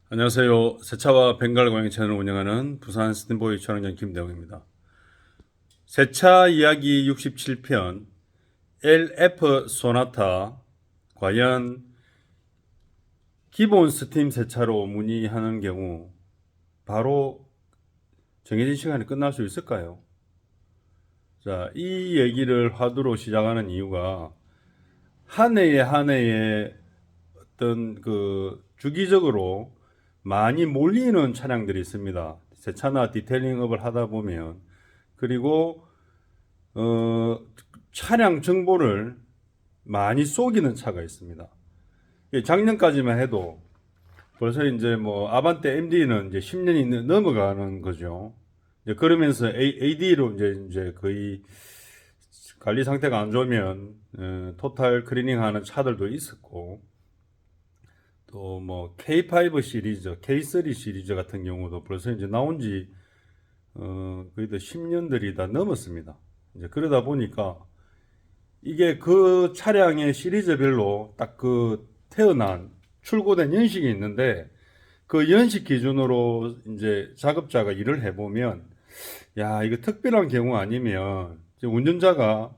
안녕하세요. 세차와 벵갈 고양이 채널을 운영하는 부산 스탠보이 촬영장 김대웅입니다. 세차 이야기 67편 LF 소나타 과연 기본 스팀 세차로 문의하는 경우 바로 정해진 시간에 끝날 수 있을까요? 자, 이 얘기를 화두로 시작하는 이유가 한 해에 한 해에 어떤 주기적으로 많이 몰리는 차량들이 있습니다. 세차나 디테일링업을 하다 보면. 그리고 차량 정보를 많이 속이는 차가 있습니다. 작년까지만 해도 벌써 이제 뭐 아반떼 MD는 이제 10년이 넘어가는 거죠. 그러면서 AD로 이제 거의 관리 상태가 안 좋으면 토탈 클리닝 하는 차들도 있었고, 또 뭐 K5 시리즈, K3 시리즈 같은 경우도 벌써 이제 나온 지 거의 다 10년들이 다 넘었습니다. 이제 그러다 보니까 이게 그 차량의 시리즈별로 딱 태어난 출고된 연식이 있는데, 그 연식 기준으로 이제 작업자가 일을 해보면, 야, 이거 특별한 경우 아니면 운전자가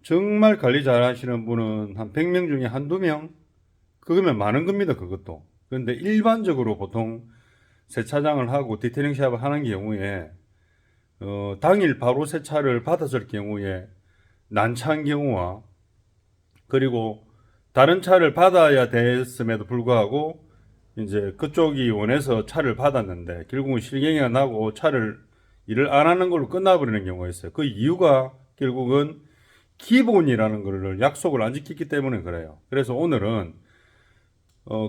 정말 관리 잘 하시는 분은 한 100명 중에 한두 명? 그거면 많은 겁니다, 그것도. 그런데 일반적으로 보통 세차장을 하고 디테일링 샵을 하는 경우에, 당일 바로 세차를 받았을 경우에 난차한 경우와, 그리고 다른 차를 받아야 됐음에도 불구하고, 이제 그쪽이 원해서 차를 받았는데, 결국은 실갱이가 나고 일을 안 하는 걸로 끝나버리는 경우가 있어요. 그 이유가 결국은 기본이라는 거를 약속을 안 지켰기 때문에 그래요. 그래서 오늘은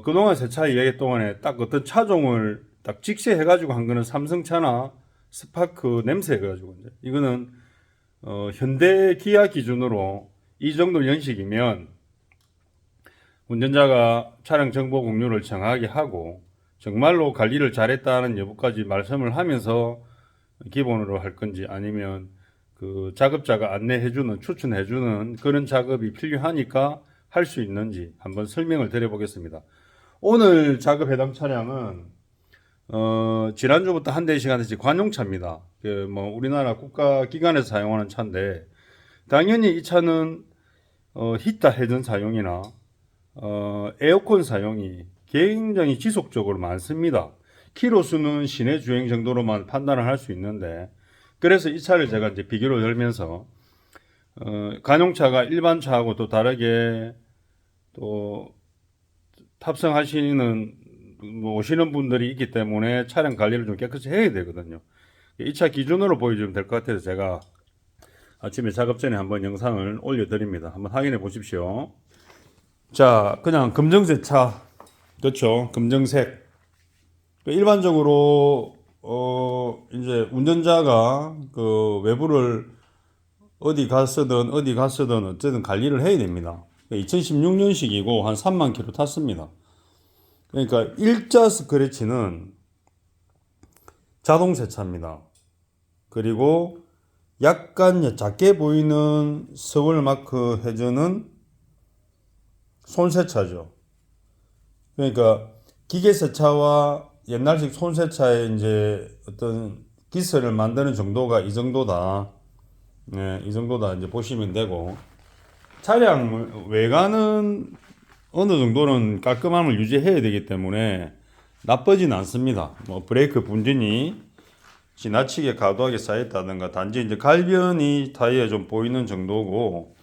그동안 세차 이야기 동안에 딱 어떤 차종을 딱 직시해가지고 한 거는 삼성차나 스파크 냄새 해가지고, 이거는 현대 기아 기준으로 이 정도 연식이면 운전자가 차량 정보 공유를 정확하게 하고 정말로 관리를 잘했다는 여부까지 말씀을 하면서 기본으로 할 건지, 아니면 그 작업자가 안내해주는, 추천해주는 그런 작업이 필요하니까 할 수 있는지 한번 설명을 드려보겠습니다. 오늘 작업 해당 차량은 지난주부터 한 대씩 한 대씩 관용차입니다. 뭐 우리나라 국가기관에서 사용하는 차인데, 당연히 이 차는 히터 회전 사용이나 에어컨 사용이 굉장히 지속적으로 많습니다. 키로수는 시내 주행 정도로만 판단을 할 수 있는데, 그래서 이 차를 제가 이제 비교를 열면서 관용차가 일반 차하고 또 다르게 또 탑승하시는 오시는 분들이 있기 때문에 차량 관리를 좀 깨끗이 해야 되거든요. 이 차 기준으로 보여주면 될 것 같아서 제가 아침에 작업 전에 한번 영상을 올려드립니다. 한번 확인해 보십시오. 자, 그냥 검정색 차, 그렇죠? 검정색. 일반적으로 이제 운전자가 그 외부를 어디 갔으든 어쨌든 관리를 해야 됩니다. 2016년식이고 한 3만 킬로 탔습니다. 그러니까 일자 스크래치는 자동 세차입니다. 그리고 약간 작게 보이는 서울 마크 회전은 손 세차죠. 그러니까 기계 세차와 옛날식 손 세차의 이제 어떤 기스를 만드는 정도가 이 정도다. 네, 이 정도다 이제 보시면 되고, 차량 외관은 어느 정도는 깔끔함을 유지해야 되기 때문에 나쁘진 않습니다. 뭐 브레이크 분진이 지나치게 과도하게 쌓였다든가, 단지 이제 갈변이 타이어에 좀 보이는 정도고,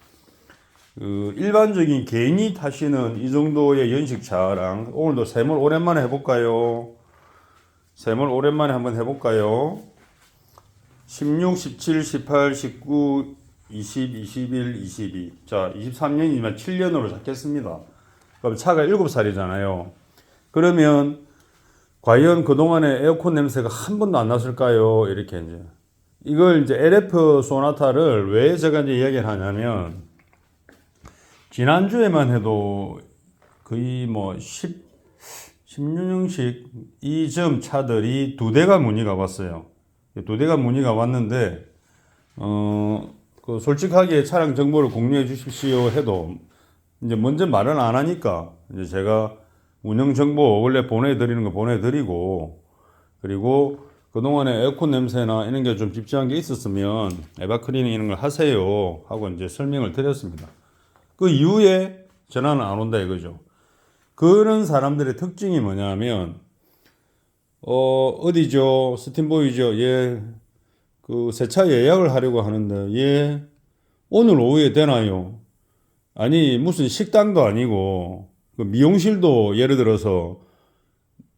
일반적인 개인이 타시는 이 정도의 연식 차량, 오늘도 세몰 오랜만에 해볼까요? 세몰 오랜만에 한번 해볼까요? 16, 17, 18, 19, 20, 21, 22. 자, 23년이지만 7년으로 잡겠습니다. 그럼 차가 7살이잖아요. 그러면 과연 그동안에 에어컨 냄새가 한 번도 안 났을까요? 이렇게 이제. 이걸 이제 LF 소나타를 왜 제가 이제 이야기를 하냐면, 지난주에만 해도 거의 뭐 16년식 이 점 차들이 두 대가 문의가 왔어요. 두 대가 문의가 왔는데, 솔직하게 차량 정보를 공유해 주십시오 해도 이제 먼저 말은 안 하니까 이제 제가 운영 정보 원래 보내드리는 거 보내드리고, 그리고 그동안에 에어컨 냄새나 이런 게 좀 집중한 게 있었으면 에바클리닝 이런 걸 하세요 하고 이제 설명을 드렸습니다. 그 이후에 전화는 안 온다 이거죠. 그런 사람들의 특징이 뭐냐면 어디죠? 스팀보이죠? 예, 그 세차 예약을 하려고 하는데 예, 오늘 오후에 되나요? 아니 무슨 식당도 아니고 그 미용실도 예를 들어서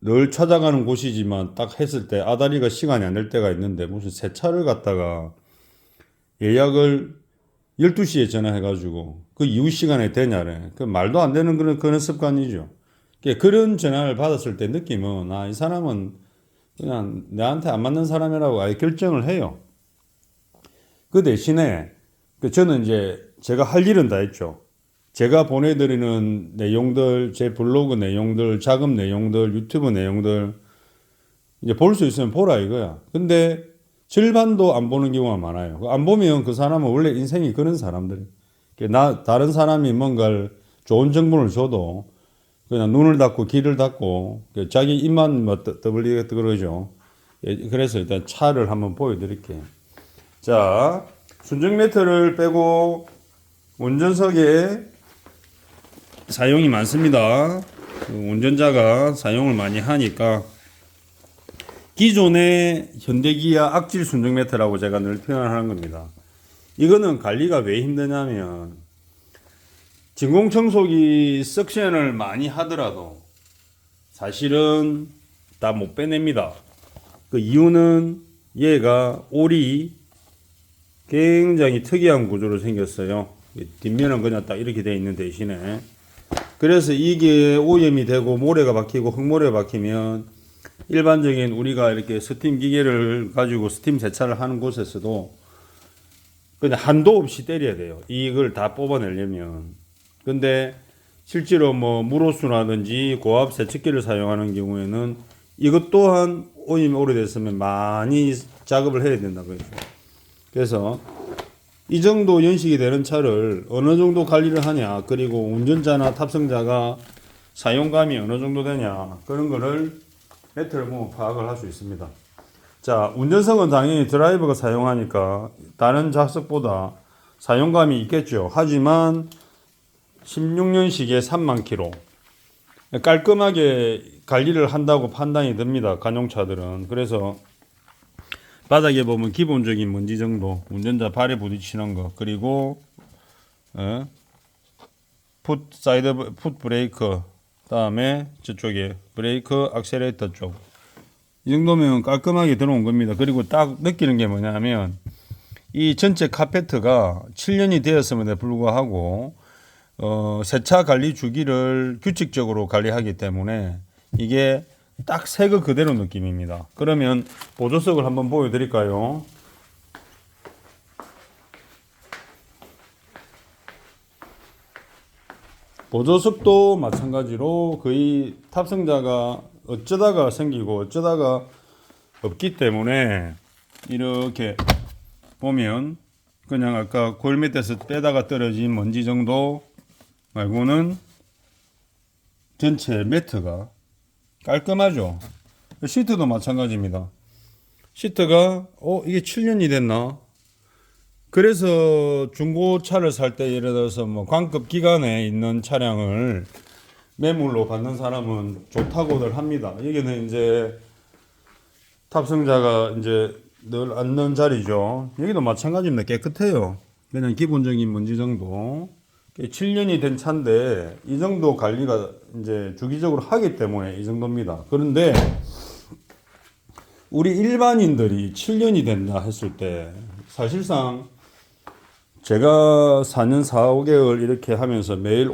늘 찾아가는 곳이지만 딱 했을 때 아다리가 시간이 안 될 때가 있는데 무슨 세차를 갖다가 예약을 12시에 전화해가지고 그 이후 시간에 되냐래. 그 말도 안 되는 그런 습관이죠. 그런 전화를 받았을 때 느낌은 이 사람은 그냥 나한테 안 맞는 사람이라고 아예 결정을 해요. 그 대신에 저는 이제 제가 할 일은 다 했죠. 제가 보내드리는 내용들, 제 블로그 내용들, 작업 내용들, 유튜브 내용들 이제 볼 수 있으면 보라 이거야. 근데 절반도 안 보는 경우가 많아요. 안 보면 그 사람은 원래 인생이 그런 사람들. 다른 사람이 뭔가를 좋은 정보를 줘도 그냥 눈을 닫고 귀를 닫고 자기 입만 뭐 떠벌리게 그러죠. 그래서 일단 차를 한번 보여드릴게요. 자, 순정 매트를 빼고 운전석에 사용이 많습니다. 운전자가 사용을 많이 하니까 기존의 현대기아 악질 순정 매트라고 제가 늘 표현하는 겁니다. 이거는 관리가 왜 힘드냐면 진공청소기 석션을 많이 하더라도 사실은 다 못 빼냅니다. 그 이유는 얘가 올이 굉장히 특이한 구조로 생겼어요. 뒷면은 그냥 딱 이렇게 되어 있는 대신에 그래서 이게 오염이 되고 모래가 박히고 흙모래가 박히면 일반적인 우리가 이렇게 스팀 기계를 가지고 스팀 세차를 하는 곳에서도 그냥 한도 없이 때려야 돼요. 이걸 다 뽑아내려면. 근데 실제로 뭐 물호수라든지 고압 세척기를 사용하는 경우에는 이것 또한 오염이 오래됐으면 많이 작업을 해야 된다고요. 그래서 이 정도 연식이 되는 차를 어느 정도 관리를 하냐, 그리고 운전자나 탑승자가 사용감이 어느 정도 되냐, 그런 거를 매트를 보면 파악을 할 수 있습니다. 자, 운전석은 당연히 드라이버가 사용하니까 다른 좌석보다 사용감이 있겠죠. 하지만 16년식에 3만 킬로 깔끔하게 관리를 한다고 판단이 듭니다. 간용차들은. 그래서 바닥에 보면 기본적인 먼지 정도, 운전자 발에 부딪히는 거, 그리고 풋 브레이크, 다음에 저쪽에 브레이크 악셀레이터 쪽, 이 정도면 깔끔하게 들어온 겁니다. 그리고 딱 느끼는 게 뭐냐면 이 전체 카페트가 7년이 되었음에도 불구하고 세차 관리 주기를 규칙적으로 관리하기 때문에 이게 딱 새 거 그대로 느낌입니다. 그러면 보조석을 한번 보여드릴까요? 보조석도 마찬가지로 거의 탑승자가 어쩌다가 생기고 어쩌다가 없기 때문에 이렇게 보면 그냥 아까 골 밑에서 빼다가 떨어진 먼지 정도 말고는 전체 매트가 깔끔하죠. 시트도 마찬가지입니다. 시트가 이게 7년이 됐나? 그래서 중고차를 살 때 예를 들어서 뭐 광급 기간에 있는 차량을 매물로 받는 사람은 좋다고들 합니다. 여기는 이제 탑승자가 이제 늘 앉는 자리죠. 여기도 마찬가지입니다. 깨끗해요. 그냥 기본적인 먼지 정도. 7년이 된 차인데 이 정도 관리가 이제 주기적으로 하기 때문에 이 정도입니다. 그런데 우리 일반인들이 7년이 된다 했을 때 사실상 제가 4년 4, 5개월 이렇게 하면서 매일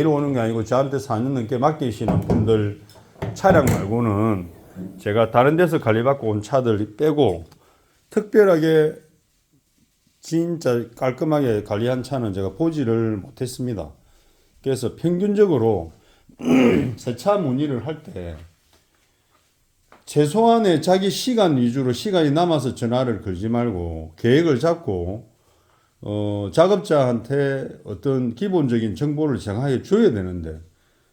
오는 게 아니고 저한테 4년 넘게 맡기시는 분들 차량 말고는 제가 다른 데서 관리받고 온 차들 빼고 특별하게 진짜 깔끔하게 관리한 차는 제가 보지를 못했습니다. 그래서 평균적으로 세차 문의를 할 때 최소한의 자기 시간 위주로 시간이 남아서 전화를 걸지 말고 계획을 잡고 작업자한테 어떤 기본적인 정보를 정확하게 줘야 되는데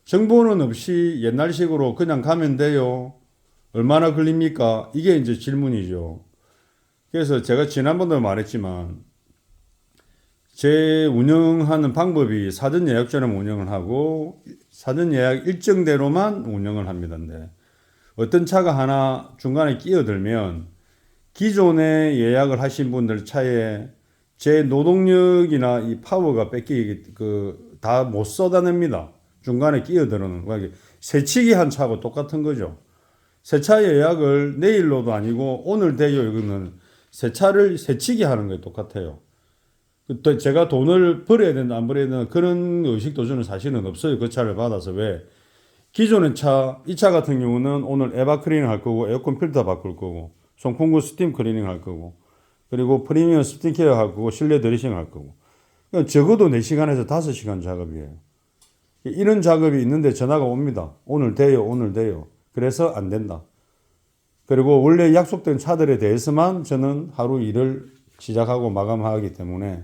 정보는 없이 옛날식으로 그냥 가면 돼요. 얼마나 걸립니까? 이게 이제 질문이죠. 그래서 제가 지난번도 말했지만 제 운영하는 방법이 사전 예약처럼 운영을 하고 사전 예약 일정대로만 운영을 합니다. 어떤 차가 하나 중간에 끼어들면 기존에 예약을 하신 분들 차에 제 노동력이나 이 파워가 뺏기기 다 못 쏟아냅니다. 중간에 끼어드는 거. 새치기 한 차하고 똑같은 거죠. 새 차 예약을 내일로도 아니고 오늘 돼요. 이거는 새 차를 새치기 하는 거에 똑같아요. 또 제가 돈을 벌어야 된다 안 벌어야 된다 그런 의식도 저는 사실은 없어요. 그 차를 받아서. 왜? 기존의 차, 이 차 같은 경우는 오늘 에바 클리닝 할 거고 에어컨 필터 바꿀 거고 송풍구 스팀 클리닝 할 거고 그리고 프리미엄 스팀 케어 할 거고 실내 드레싱 할 거고 그러니까 적어도 4시간에서 5시간 작업이에요. 이런 작업이 있는데 전화가 옵니다. 오늘 돼요. 오늘 돼요. 그래서 안 된다. 그리고 원래 약속된 차들에 대해서만 저는 하루 일을 시작하고 마감하기 때문에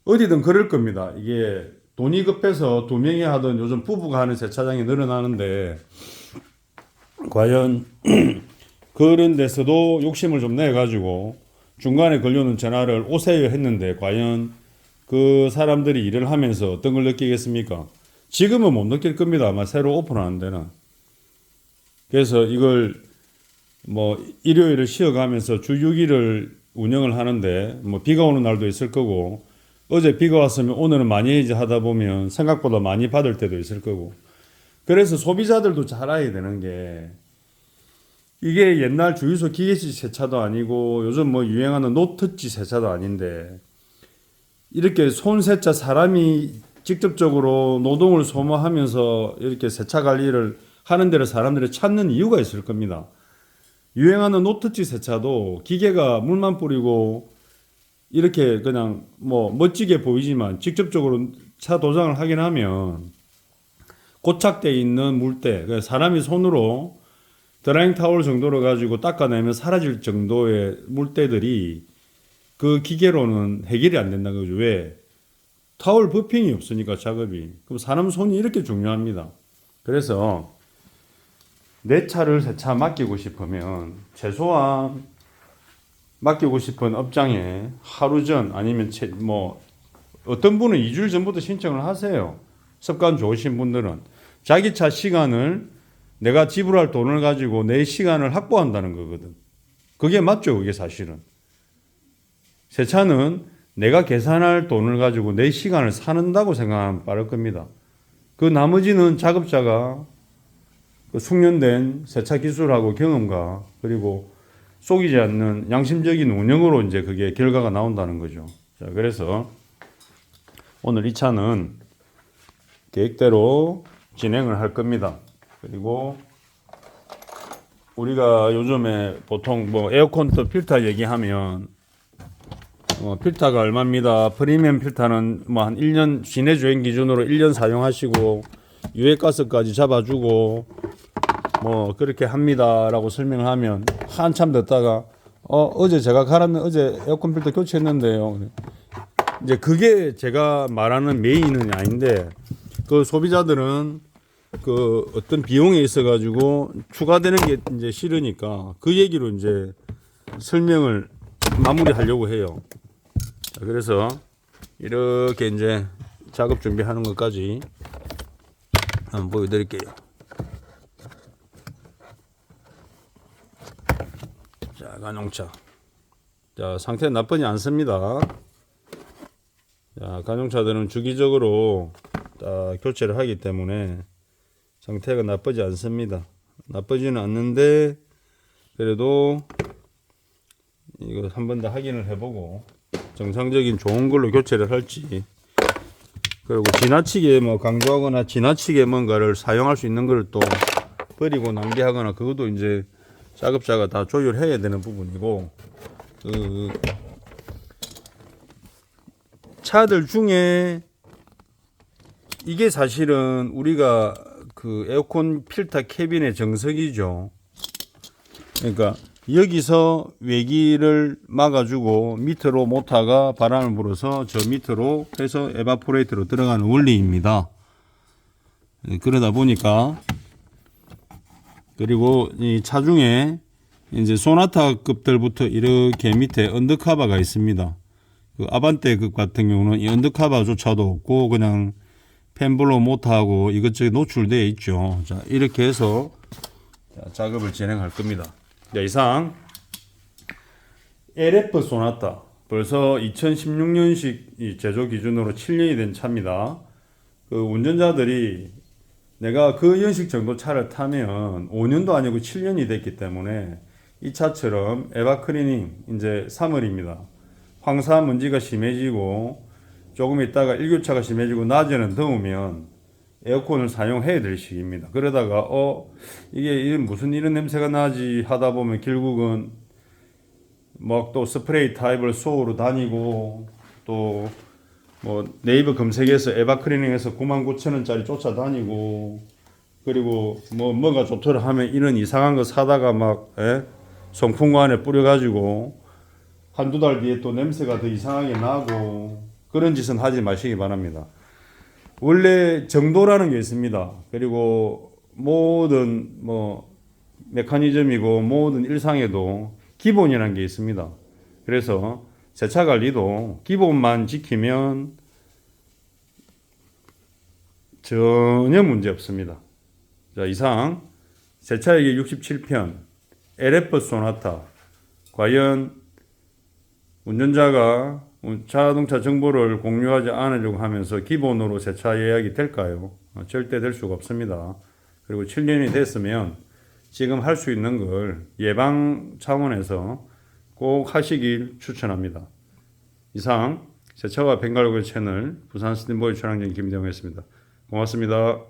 어디든 그럴 겁니다. 이게 돈이 급해서 2명이 하던 요즘 부부가 하는 세차장이 늘어나는데 과연 그런 데서도 욕심을 좀 내가지고 중간에 걸려오는 전화를 오세요 했는데 과연 그 사람들이 일을 하면서 어떤 걸 느끼겠습니까? 지금은 못 느낄 겁니다. 아마 새로 오픈하는 데는. 그래서 이걸 일요일을 쉬어가면서 주 6일을 운영을 하는데 비가 오는 날도 있을 거고 어제 비가 왔으면 오늘은 많이 이제 하다 보면 생각보다 많이 받을 때도 있을 거고 그래서 소비자들도 잘 알아야 되는 게 이게 옛날 주유소 기계식 세차도 아니고 요즘 유행하는 노터치 세차도 아닌데 이렇게 손세차 사람이 직접적으로 노동을 소모하면서 이렇게 세차 관리를 하는 데를 사람들이 찾는 이유가 있을 겁니다. 유행하는 노터치 세차도 기계가 물만 뿌리고 이렇게 그냥 멋지게 보이지만 직접적으로 차 도장을 하긴 하면 고착되어 있는 물때 사람이 손으로 드라잉 타월 정도로 가지고 닦아내면 사라질 정도의 물때들이 그 기계로는 해결이 안 된다는 거죠. 왜? 타월 버핑이 없으니까 작업이. 그럼 사람 손이 이렇게 중요합니다. 그래서 내 차를 세차 맡기고 싶으면 최소한 맡기고 싶은 업장에 하루 전 아니면 어떤 분은 2주일 전부터 신청을 하세요. 습관 좋으신 분들은 자기 차 시간을 내가 지불할 돈을 가지고 내 시간을 확보한다는 거거든. 그게 맞죠. 그게 사실은. 세차는 내가 계산할 돈을 가지고 내 시간을 사는다고 생각하면 빠를 겁니다. 그 나머지는 작업자가 숙련된 세차 기술하고 경험과 그리고 속이지 않는 양심적인 운영으로 이제 그게 결과가 나온다는 거죠. 자, 그래서 오늘 이 차는 계획대로 진행을 할 겁니다. 그리고 우리가 요즘에 보통 에어컨 필터 얘기하면 필터가 얼마입니다. 프리미엄 필터는 한 1년 시내 주행 기준으로 1년 사용하시고 유해가스까지 잡아주고 그렇게 합니다라고 설명을 하면 한참 듣다가 어제 제가 어제 에어컨 필터 교체했는데요. 이제 그게 제가 말하는 메인은 아닌데 그 소비자들은 그 어떤 비용에 있어 가지고 추가되는 게 이제 싫으니까 그 얘기로 이제 설명을 마무리하려고 해요. 자, 그래서 이렇게 이제 작업 준비하는 것까지 한번 보여드릴게요. 자, 관용차. 자, 상태는 나쁘지 않습니다. 자, 관용차들은 주기적으로 교체를 하기 때문에 상태가 나쁘지 않습니다. 나쁘지는 않는데 그래도 이거 한 번 더 확인을 해보고 정상적인 좋은 걸로 교체를 할지 그리고 지나치게 강조하거나 지나치게 뭔가를 사용할 수 있는 걸 또 버리고 낭비하거나 그것도 이제 작업자가 다 조율해야 되는 부분이고 차들 중에 이게 사실은 우리가 그 에어컨 필터 캐빈의 정석이죠. 그러니까 여기서 외기를 막아주고 밑으로 모터가 바람을 불어서 저 밑으로 해서 에바포레이트로 들어가는 원리입니다. 그러다 보니까 그리고 이 차중에 이제 소나타급들부터 이렇게 밑에 언더커버가 있습니다. 그 아반떼급 같은 경우는 이 언더커버조차도 없고 그냥 펜블로 모터하고 이것저것 노출되어 있죠. 자, 이렇게 해서 작업을 진행할 겁니다. 자, 이상 LF 소나타 벌써 2016년식 제조 기준으로 7년이 된 차입니다. 그 운전자들이 내가 그 연식 정도 차를 타면 5년도 아니고 7년이 됐기 때문에 이 차처럼 에바클리닝 이제 3월입니다. 황사 먼지가 심해지고 조금 있다가 일교차가 심해지고 낮에는 더우면 에어컨을 사용해야 될 시기입니다. 그러다가 이게 무슨 이런 냄새가 나지 하다 보면 결국은 막 또 스프레이 타입을 쏘으로 다니고 또 뭐 네이버 검색해서 에바클리닝에서 99,000원짜리 쫓아다니고 그리고 뭐가 좋더라 하면 이런 이상한 거 사다가 막 송풍구 안에 뿌려가지고 한두 달 뒤에 또 냄새가 더 이상하게 나고 그런 짓은 하지 마시기 바랍니다. 원래 정도라는 게 있습니다. 그리고 모든 메커니즘이고 모든 일상에도 기본이라는 게 있습니다. 그래서 세차 관리도 기본만 지키면 전혀 문제 없습니다. 자, 이상 세차에게 67편 LF 소나타 과연 운전자가 자동차 정보를 공유하지 않으려고 하면서 기본으로 세차 예약이 될까요? 절대 될 수가 없습니다. 그리고 7년이 됐으면 지금 할 수 있는 걸 예방 차원에서 꼭 하시길 추천합니다. 이상 세차와 벤갈고의 채널 부산 스팀보이 촬영장 김대웅이었습니다. 고맙습니다.